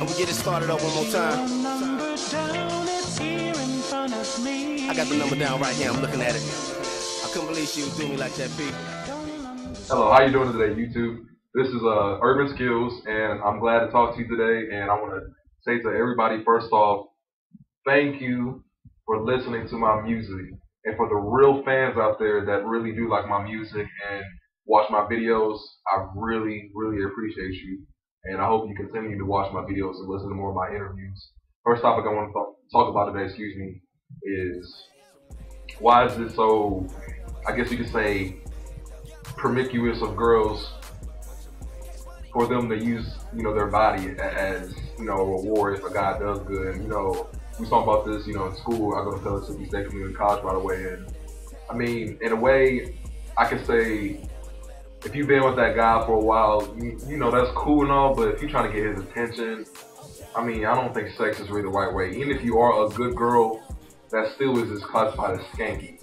And we get it started up one more time. I got the number down right here. I'm looking at it. I couldn't believe she would do me like that, P. Hello, how you doing today, YouTube? This is Urban Skillz, and I'm glad to talk to you today. And I want to say to everybody, first off, thank you for listening to my music. And for the real fans out there that really do like my music and watch my videos, I really, really appreciate you. And I hope you continue to watch my videos and listen to more of my interviews. First topic I want to talk about today, is why is it so, I guess you could say, promiscuous of girls for them to use, their body as, a reward if a guy does good. And, we talk about this, in school. I go to Pellissippi State Community College, by the way. And I mean, in a way, I can say, if you've been with that guy for a while, you know that's cool and all, but if you're trying to get his attention, I mean, I don't think sex is really the right way. Even if you are a good girl, that still is just classified as skanky.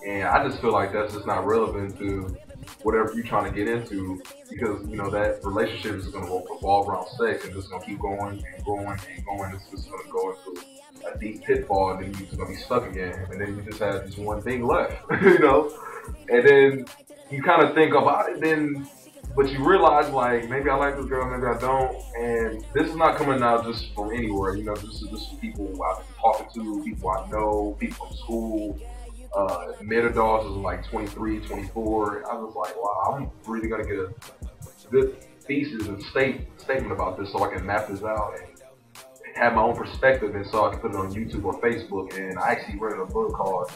And I just feel like that's just not relevant to whatever you're trying to get into, because, that relationship is going to revolve around sex, and it's going to keep going and going and going. It's just going to go into a deep pitfall, and then you're just going to be stuck again. And then you just have this one thing left, And then you kind of think about it, but you realize, like, maybe I like this girl, maybe I don't. And this is not coming out just from anywhere, this is just from people I've been talking to, people I know, people from school. Mid adults is like 23, 24. I was like, wow, I'm really gonna get a good thesis and statement about this so I can map this out and have my own perspective, and so I can put it on YouTube or Facebook. And I actually read a book called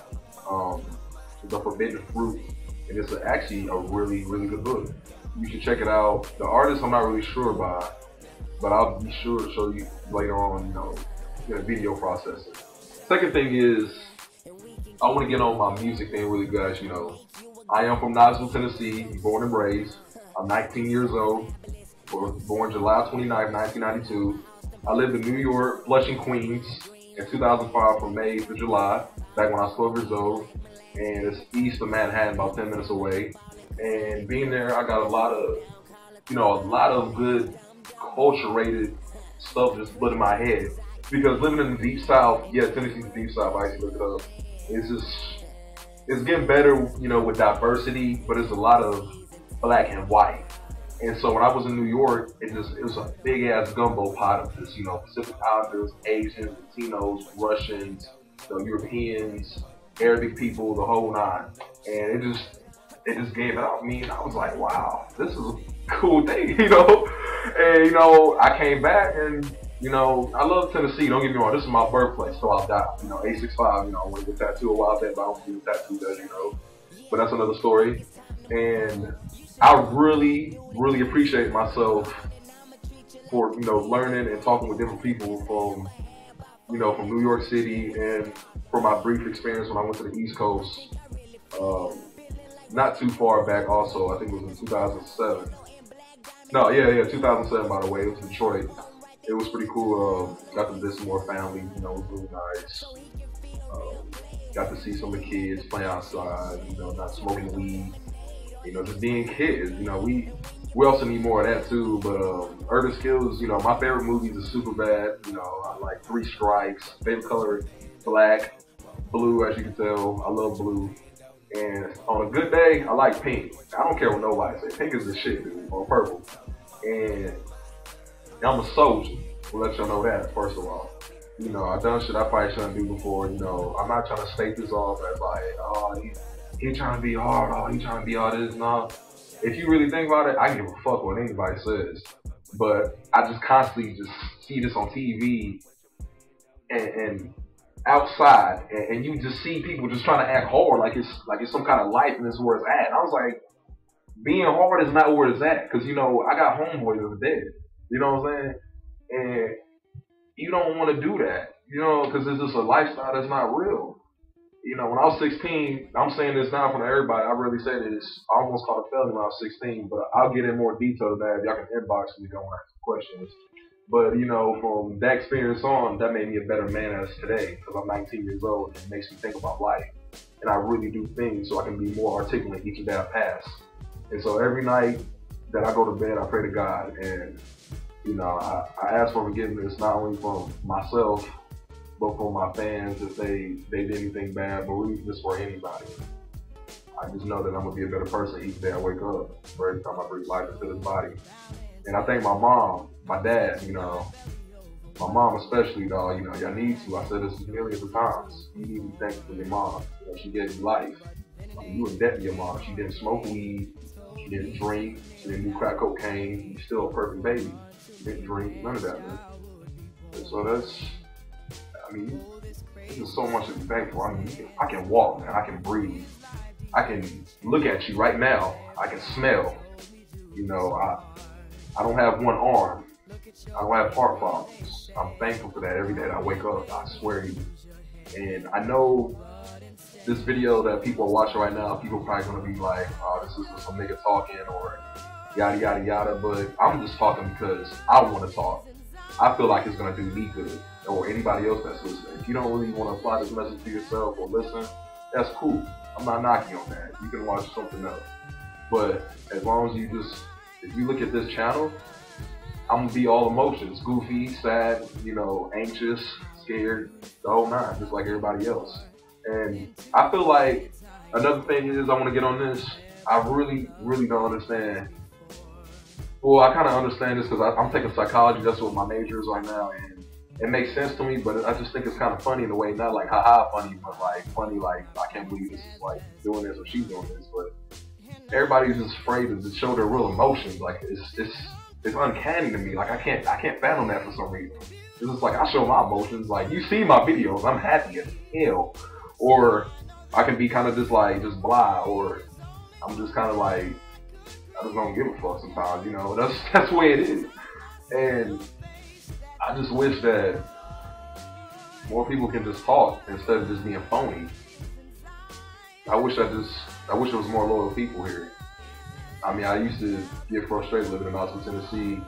The Forbidden Fruit, and it's actually a really, really good book. You should check it out. The artist I'm not really sure about, but I'll be sure to show you later on, in a video processor. Second thing is, I want to get on my music thing really good. As you know, I am from Knoxville, Tennessee, born and raised. I'm 19 years old, born July 29, 1992. I lived in New York, Flushing, Queens, in 2005 from May to July, back when I was 12 years old. And it's east of Manhattan, about 10 minutes away. And being there, I got a lot of good culture-rated stuff just put in my head. Because living in the deep south, yeah, Tennessee's the deep south, I actually looked it up. It's getting better, with diversity, but it's a lot of black and white. And so when I was in New York, it was a big ass gumbo pot of this, Pacific Islanders, Asians, Latinos, Russians, Europeans, Arabic people, the whole nine. And it just gave it out me, and I was like, wow, this is a cool thing, And I came back, and I love Tennessee, don't get me wrong, this is my birthplace, so I'll die. 865, I want to get tattooed a while back, but I don't do tattoos, as you know. But that's another story. And I really, really appreciate myself for, learning and talking with different people from New York City, and for my brief experience when I went to the East Coast, not too far back also, I think it was in 2007. No, yeah, 2007, by the way, it was Detroit. It was pretty cool. Got to visit more family, it was really nice. Got to see some of the kids play outside, not smoking weed, just being kids. We also need more of that too. But Urban Skillz, my favorite movies is Superbad. I like Three Strikes. Favorite color, black, blue, as you can tell. I love blue. And on a good day, I like pink. I don't care what nobody says. Pink is the shit, dude, or purple. And I'm a soldier. We'll let y'all know that, first of all. I've done shit I probably shouldn't do before. I'm not trying to state this off as like, oh, he trying to be hard, oh, he trying to be all this and all. If you really think about it, I give a fuck what anybody says. But I just constantly just see this on TV and outside, and you just see people just trying to act hard like it's some kind of life and this is where it's at. And I was like, being hard is not where it's at, because I got homeboys that are dead. You know what I'm saying? And you don't want to do that, because it's just a lifestyle that's not real. When I was 16, I'm saying this now from everybody, I really said this, I almost caught a felony when I was 16, but I'll get in more detail to that. Y'all can inbox me if you want to ask questions. But, from that experience on, that made me a better man as today, because I'm 19 years old, and it makes me think about life. And I really do things so I can be more articulate each day I pass. And so every night that I go to bed, I pray to God. And I ask for forgiveness not only from myself, but for my fans if they did anything bad, but really just for anybody. I just know that I'm gonna be a better person each day I wake up, for every time I breathe life into this body. And I thank my mom, my dad, my mom especially, dog. Y'all need to. I said this millions of times. You need to be thankful for your mom. She gave you life. You in debt to your mom. She didn't smoke weed. She didn't drink. She didn't do crack cocaine. You're still a perfect baby. She didn't drink. None of that, man. And so there's just so much to be thankful. I can walk, man. I can breathe. I can look at you right now. I can smell. I don't have one arm. I don't have heart problems. I'm thankful for that every day that I wake up. I swear to you. And I know this video that people are watching right now, people are probably gonna be like, "Oh, this is just some nigga talking," or yada yada yada. But I'm just talking because I want to talk. I feel like it's gonna do me good, or anybody else that's listening. If you don't really want to apply this message to yourself or listen, that's cool. I'm not knocking on that. You can watch something else. But as long as if you look at this channel, I'm gonna be all emotions: goofy, sad, anxious, scared, the whole nine, just like everybody else. And I feel like another thing is I want to get on this. I really, really don't understand. Well, I kind of understand this because I'm taking psychology. That's what my major is right now, and it makes sense to me. But I just think it's kind of funny in a way, not like haha funny, but like funny, like I can't believe this is like doing this or she's doing this. But everybody's just afraid to show their real emotions. Like it's uncanny to me. Like I can't fathom that for some reason. It's just like I show my emotions. Like you see my videos, I'm happy as hell. Or I can be kind of just blah, or I'm just kind of like I just don't give a fuck sometimes. That's the way it is. And I just wish that more people can just talk instead of just being phony. I wish there was more loyal people here. I used to get frustrated living in Knoxville, Tennessee,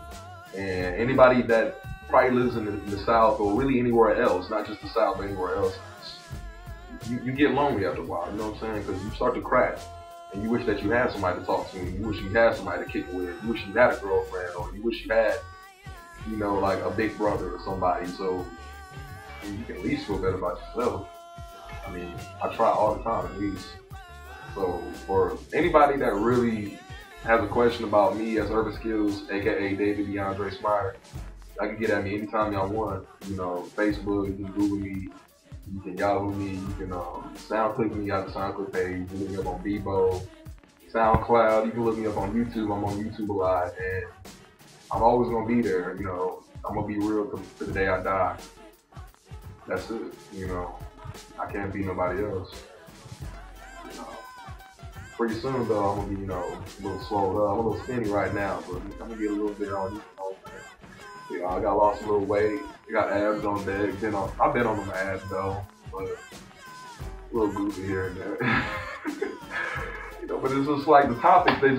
and anybody that probably lives in the South or really anywhere else, not just the South, but anywhere else, you get lonely after a while, you know what I'm saying? Because you start to crack, and you wish that you had somebody to talk to, you wish you had somebody to kick it with, you wish you had a girlfriend, or you wish you had, like a big brother or somebody, so you can at least feel better about yourself. I try all the time at least. So for anybody that really has a question about me as Urban Skillz, aka David DeAndre Smyer, y'all can get at me anytime y'all want. Facebook, you can Google me, you can Yahoo me, you can SoundClick me out the SoundClick page, you can look me up on Bebo, SoundCloud, you can look me up on YouTube. I'm on YouTube a lot, and I'm always gonna be there. I'm gonna be real to the day I die. That's it. I can't be nobody else. Pretty soon though, I'm gonna be, a little swole up. I'm a little skinny right now, but I'm gonna get a little bit on. I got lost a little weight. I got abs on deck. I've been on my abs though, but a little goofy here and there. But it's just like the topics. They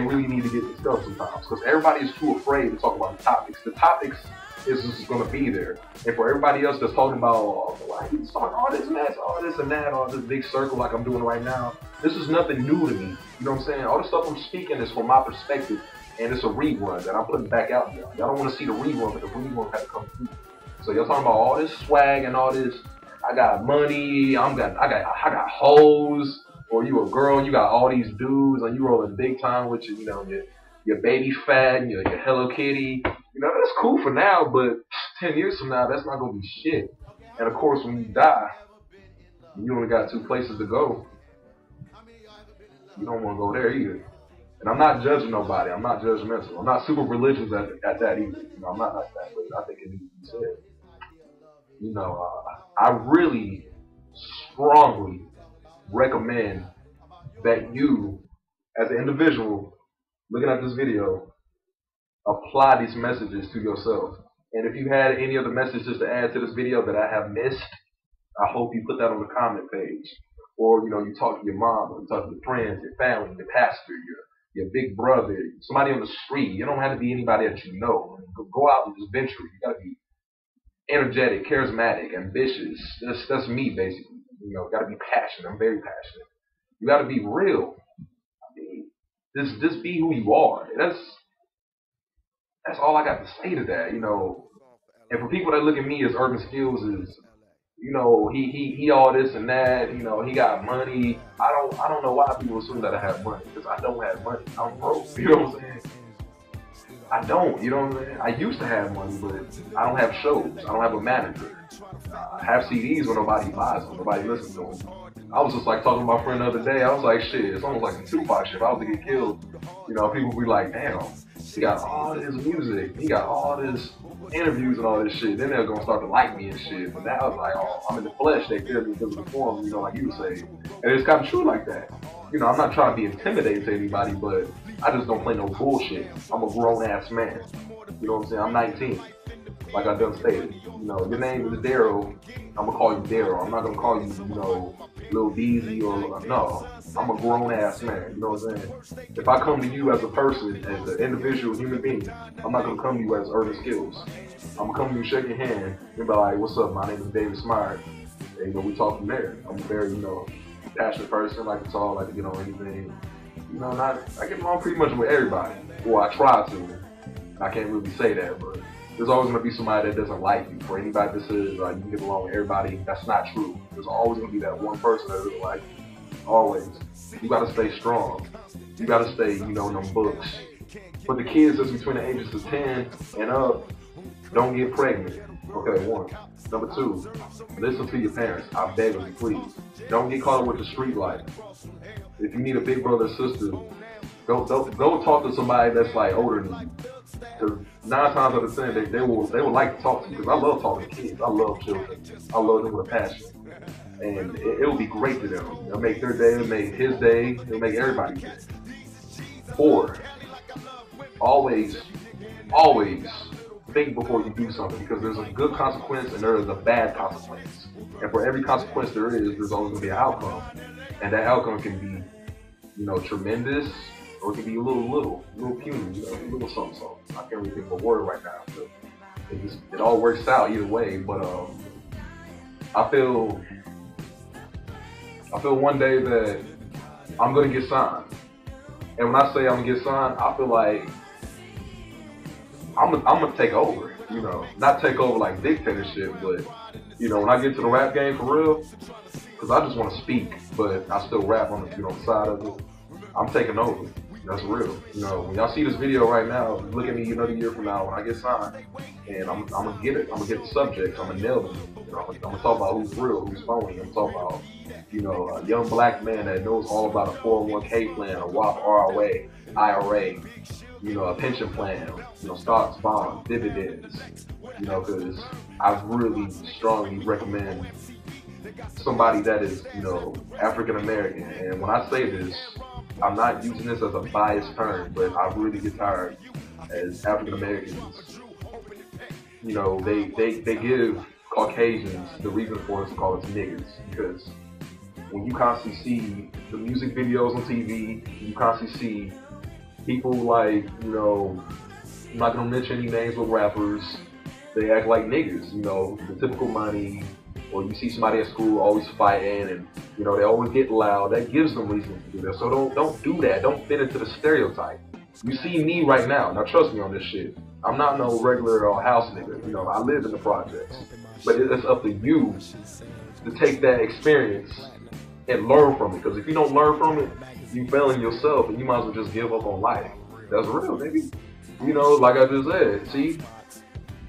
really need to get discussed sometimes because everybody is too afraid to talk about the topics. The topics is just gonna be there, and for everybody else that's talking about why he's talking all this mess, all this and that, all this big circle like I'm doing right now. This is nothing new to me. You know what I'm saying? All the stuff I'm speaking is from my perspective, and it's a rerun that I'm putting back out there. Y'all don't want to see the rerun, but the rerun had to come through. So y'all talking about all this swag and all this. I got money. I got hoes. Or you a girl and you got all these dudes and you rolling big time with your baby fat and your Hello Kitty. That's cool for now, but 10 years from now, that's not gonna be shit. And of course, when you die, you only got 2 places to go. You don't want to go there either. And I'm not judging nobody. I'm not judgmental. I'm not super religious at that either. I'm not like that, but I think it needs to be said. I really strongly recommend that you, as an individual, looking at this video, apply these messages to yourself. And if you had any other messages to add to this video that I have missed, I hope you put that on the comment page. Or, you talk to your mom, or you talk to your friends, your family, your pastor, your big brother, somebody on the street. You don't have to be anybody that you know. Go out and just venture. You gotta be energetic, charismatic, ambitious. That's me basically. Gotta be passionate. I'm very passionate. You gotta be real. Just be who you are. That's that's all I got to say to that, you know. And for people that look at me as Urban Skillz is, you know, he all this and that, you know, he got money. I don't know why people assume that I have money, because I don't have money. I'm broke. You know what I'm saying? I don't, you know what I'm saying? I used to have money, but I don't have shows. I don't have a manager. I have CDs when nobody buys them, nobody listens to them. I was just like talking to my friend the other day. I was like, shit, it's almost like some Tupac shit. If I was to get killed, you know, people would be like, damn, he got all this music, he got all this interviews and all this shit. Then they're gonna start to like me and shit. But now I was like, oh, I'm in the flesh. They feel me because of the form, you know, like you would say. And it's kind of true like that. You know, I'm not trying to be intimidating to anybody, but I just don't play no bullshit. I'm a grown ass man. You know what I'm saying? I'm 19. Like I done stated. You know, your name is Daryl. I'm gonna call you Daryl. I'm not gonna call you, you know, Lil Beezy or no. I'm a grown ass man. You know what I'm saying? If I come to you as a person, as an individual human being, I'm not gonna come to you as Urban Skillz. I'm gonna come to you, shake your hand, and be like, "What's up? My name is David Smart." And you know, we talk from there. I'm a very, you know, passionate person. Like to talk, like to get on anything. You know, I get along pretty much with everybody. Or I try to. I can't really say that, but there's always going to be somebody that doesn't like you. For anybody that says you can get along with everybody, that's not true. There's always going to be that one person that doesn't like you. Always. You got to stay strong. You got to stay, you know, in them books. But the kids that's between the ages of 10 and up, don't get pregnant. Okay, one. Number two, listen to your parents. I beg of you, please. Don't get caught up with the street life. If you need a big brother or sister, go talk to somebody that's like older than you. Because 9 times out of 10, they will like to talk to you. Because I love talking to kids. I love children. I love them with a passion. And it'll be great to them. It'll make their day. It'll make his day. It'll make everybody's day. 4, always think before you do something. Because there's a good consequence and there is a bad consequence. And for every consequence there is, there's always going to be an outcome. And that outcome can be, you know, tremendous, or it can be a little puny, you know, a little something. I can't really think of a word right now. But it all works out either way. But I feel one day that I'm gonna get signed. And when I say I'm gonna get signed, I feel like I'm gonna take over. You know, not take over like dictatorship, but you know, when I get to the rap game for real, because I just want to speak, but I still rap on the, you know, side of it. I'm taking over. That's real. You know, when y'all see this video right now, look at me another year from now when I get signed, and I'm gonna get it. I'm gonna get the subjects. I'm gonna nail them. You know, I'm gonna talk about who's real, who's phony. I'm talking about, you know, a young black man that knows all about a 401k plan, a Roth IRA, you know, a pension plan, you know, stocks, bonds, dividends. You know, because I really strongly recommend somebody that is, you know, African American. And when I say this, I'm not using this as a biased term, but I really get tired as African Americans. You know, they give Caucasians the reason for us to call us niggers, because when you constantly see the music videos on TV, you constantly see people like, you know, I'm not gonna mention any names with rappers, they act like niggers, you know, the typical money, or you see somebody at school always fighting and, you know, they always get loud. That gives them reason to do that. So don't do that. Don't fit into the stereotype. You see me right now. Now trust me on this shit. I'm not no regular house nigga. You know, I live in the projects. But it's up to you to take that experience and learn from it. Because if you don't learn from it, you failing yourself and you might as well just give up on life. That's real, baby. You know, like I just said, see,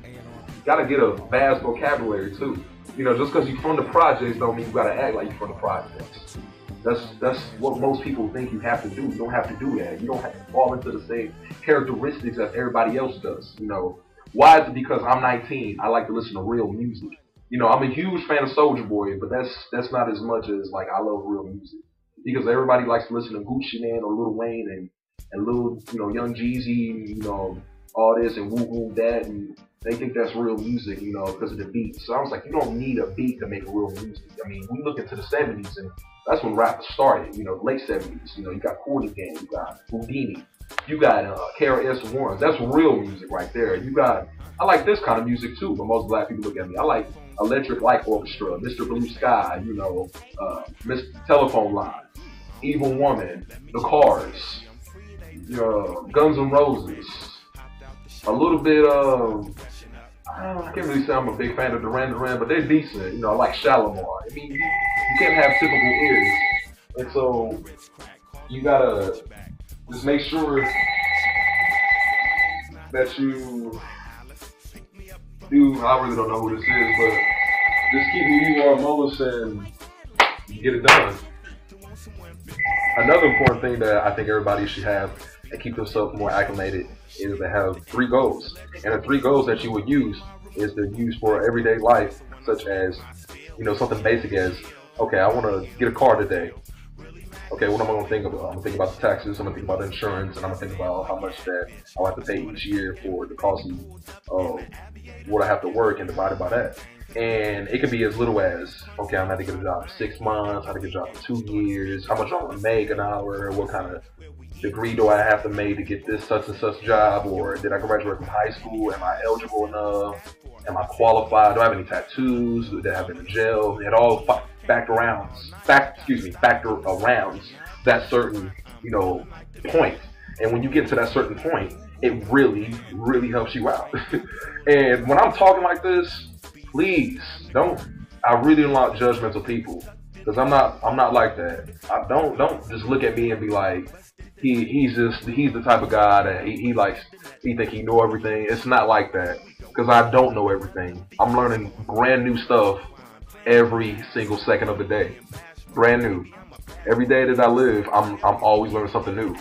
you gotta get a vast vocabulary too. You know, just because you're from the projects don't mean you gotta act like you're from the projects. That's what most people think you have to do. You don't have to do that. You don't have to fall into the same characteristics as everybody else does. You know, why is it? Because I'm 19, I like to listen to real music. You know, I'm a huge fan of Soulja Boy, but that's not as much as like I love real music. Because everybody likes to listen to Gucci Mane or Lil Wayne and Lil, you know, Young Jeezy, you know, all this and woo woo that, and they think that's real music, you know, because of the beat. So I was like, you don't need a beat to make real music. I mean, we look into the 70s, and that's when rap started, you know, late 70s. You know, you got Cool Gang, you got Houdini, you got KRS-One. That's real music right there. You got, I like this kind of music too, but most black people look at me. I like Electric Light Orchestra, Mr. Blue Sky, you know, Mr. Telephone Line, Evil Woman, The Cars, Guns N' Roses. a little bit I can't really say I'm a big fan of Duran Duran, but they're decent. You know, I like Shalimar. I mean, you can't have typical ears, and so you gotta just make sure that you do. I really don't know who this is, but just keep who you are most and get it done. Another important thing that I think everybody should have and keep themselves more acclimated is to have 3 goals. And the 3 goals that you would use is to use for everyday life, such as, you know, something basic as, okay, I want to get a car today. Okay, what am I going to think about? I'm going to think about the taxes, I'm going to think about the insurance, and I'm going to think about how much that I'll have to pay each year for the cost of what I have to work and divide it by that. And it could be as little as, okay, I'm going to get a job in 6 months, how to get a job in 2 years, how much I'm going to make an hour, what kind of degree do I have to make to get this such and such job, or did I graduate from high school, am I eligible enough, am I qualified, do I have any tattoos, did I have been in jail, it all factor around that certain, you know, point. And when you get to that certain point, it really, really helps you out. And when I'm talking like this, please I really don't like judgmental people, because I'm not like that. I don't just look at me and be like, he's the type of guy that he think he know everything. It's not like that, because I don't know everything. I'm learning brand new stuff every single second of the day. Brand new. Every day that I live, I'm always learning something new.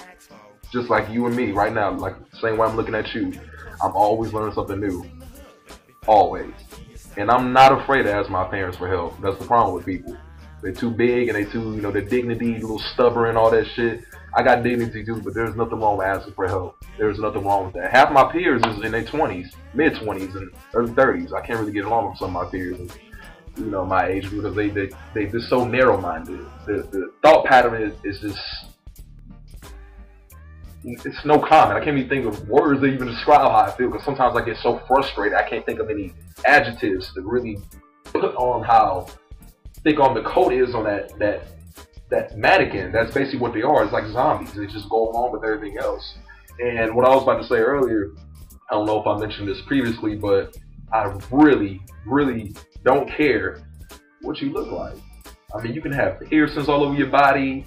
Just like you and me right now, like the same way I'm looking at you, I'm always learning something new. Always. And I'm not afraid to ask my parents for help. That's the problem with people. They're too big and they too, you know, their dignity, a little stubborn, all that shit. I got dignity too, but there's nothing wrong with asking for help. There's nothing wrong with that. Half my peers is in their 20s, mid-20s, and early 30s. I can't really get along with some of my peers, and, you know, my age, because they just so narrow-minded. The thought pattern is just, it's no comment. I can't even think of words that even describe how I feel, because sometimes I get so frustrated I can't think of any adjectives to really put on how thick on the coat is on that mannequin. That's basically what they are. It's like zombies. They just go along with everything else. And what I was about to say earlier, I don't know if I mentioned this previously, but I really, really don't care what you look like. I mean, you can have piercings all over your body,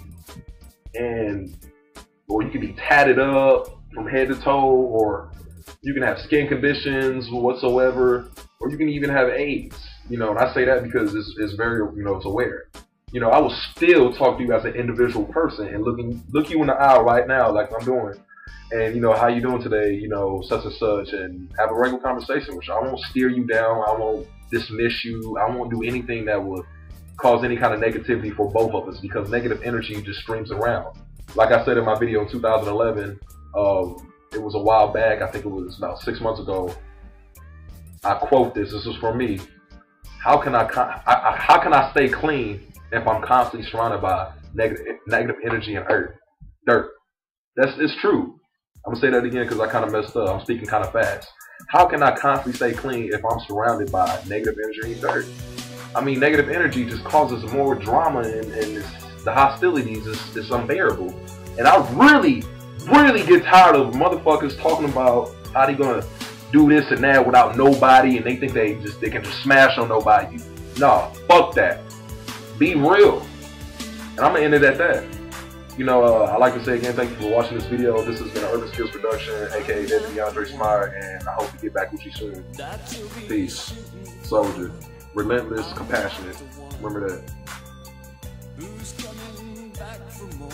or you can be tatted up from head to toe, or you can have skin conditions whatsoever, or you can even have AIDS. You know, and I say that because it's very, you know, it's aware. You know, I will still talk to you as an individual person and look you in the eye right now, like I'm doing, and, you know, how you doing today, you know, such and such, and have a regular conversation with you. I won't steer you down. I won't dismiss you. I won't do anything that would cause any kind of negativity for both of us, because negative energy just streams around. Like I said in my video in 2011, it was a while back. I think it was about 6 months ago. I quote this. This is for me. How can I stay clean if I'm constantly surrounded by negative energy and dirt? It's true. I'm gonna say that again because I kind of messed up. I'm speaking kind of fast. How can I constantly stay clean if I'm surrounded by negative energy and dirt? I mean, negative energy just causes more drama, and the hostilities is unbearable. And I really, really get tired of motherfuckers talking about how they gonna do this and that without nobody, and they think they can just smash on nobody. Nah, fuck that. Be real. And I'm gonna end it at that. You know, I'd like to say again, thank you for watching this video. This has been an Urban Skillz production, aka DeAndre Smart, and I hope to get back with you soon. Peace. Soldier. Relentless, compassionate. Remember that. Who's coming back for more?